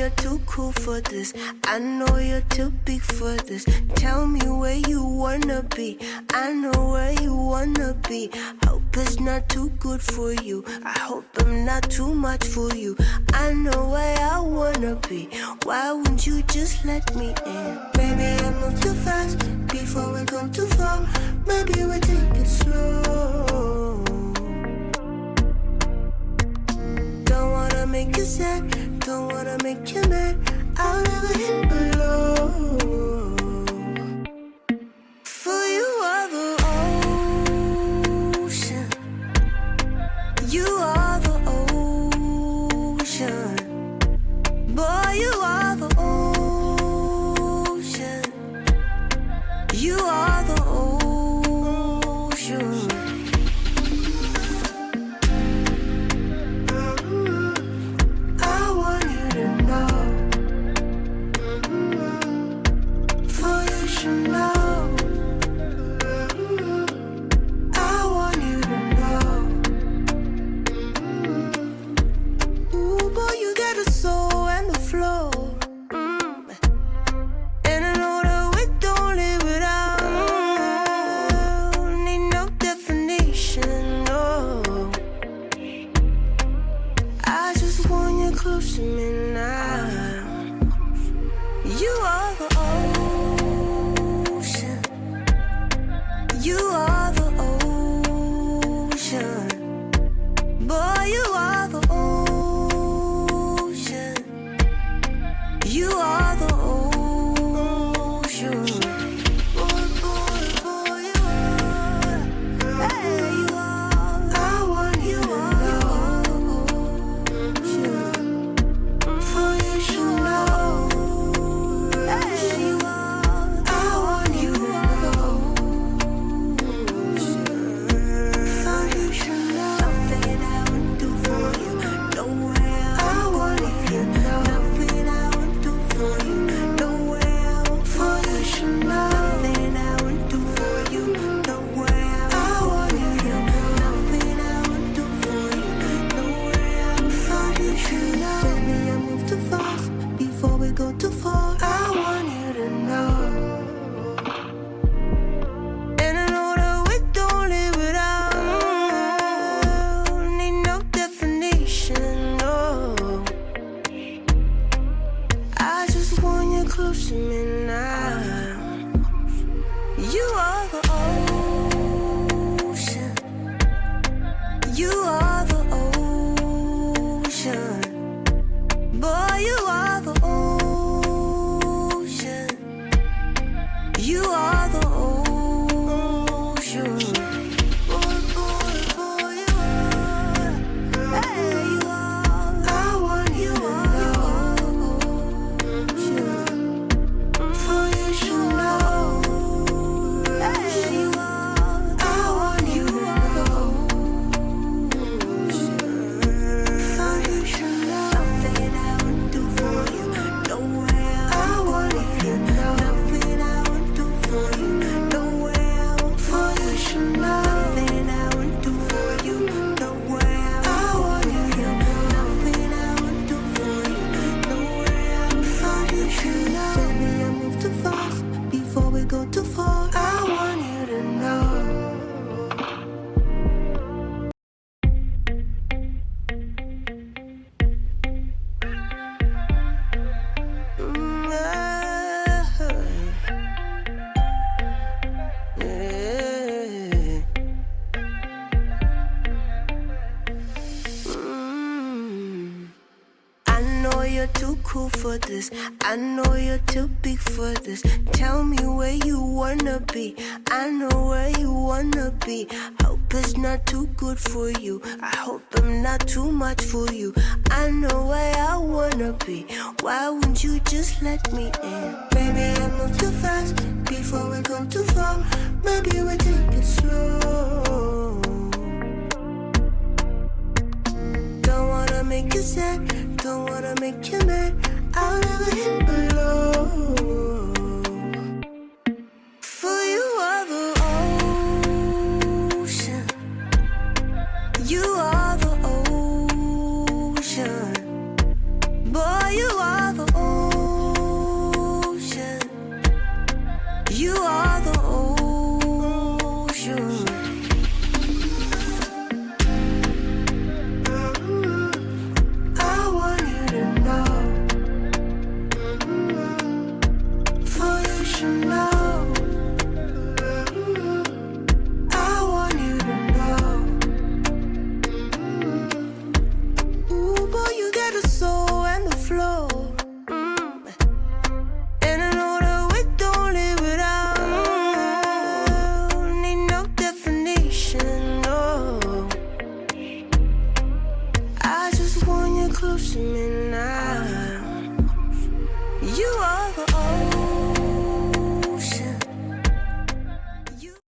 you're too cool for this. I know you're too big for this. Tell me where you wanna be. I know where you wanna be. Hope it's not too good for you. I hope I'm not too much for you. I know where I wanna be. Why wouldn't you just let me in? Maybe I move too fast before we go too far. Maybe we take it slow. Don't wanna make you sad, don't wanna make you mad. I'll never hit below. For you are the ocean. You are the ocean. Boy, you are the ocean. You are the ocean. I want you to know. For you should know. I want you to know. Ooh, boy, you got the soul and the flow. And I know that we don't live without. Need no definition, no. I just want you close to me now. You are the ocean. You are the ocean. Boy, you are the ocean. You are the ocean. Boy, boy, boy, you are. Hey, you are. I want you to know. For you should know. Hey, you are. I want you to know. For you should know. Nothing I would do for you. No way I want you to know. Nothing I would do for you. No way I would. For you should know. Nothing I would do for you. No way I want you to know. Nothing I would do for you. No way I would. For you should know. Baby, I move too fast before we go too far. I want you to know. And I know that we don't live without. Need no definition, no. I just want you close to me now. You are the ocean. You are the ocean. Boy, you are the ocean. You are the ocean. Boy, boy, boy, you are. Hey, you are. I want you to know. For you should know. Hey, you are. I want you to know. For you should know. Nothing I would do for you. No way I want you to know. Nothing I would do for you. No way I would. For you should know. Nothing I would do for you. No way I want you to know. Nothing I would do for you. No way I would. For you should know. Baby, I move too fast before we go too far. I want you to know. I know you're too cool for this. I know you're too big for this. Tell me where you wanna be. I know where you wanna be. Hope it's not too good for you. I hope I'm not too much for you. I know where I wanna be. Why wouldn't you just let me in? Maybe I move too fast before we go too far. Maybe we take it slow. Don't wanna make you sad, don't wanna make you mad. I'll never hit below. For you are the ocean. You are the ocean. Boy, you are the close to me now. You are the only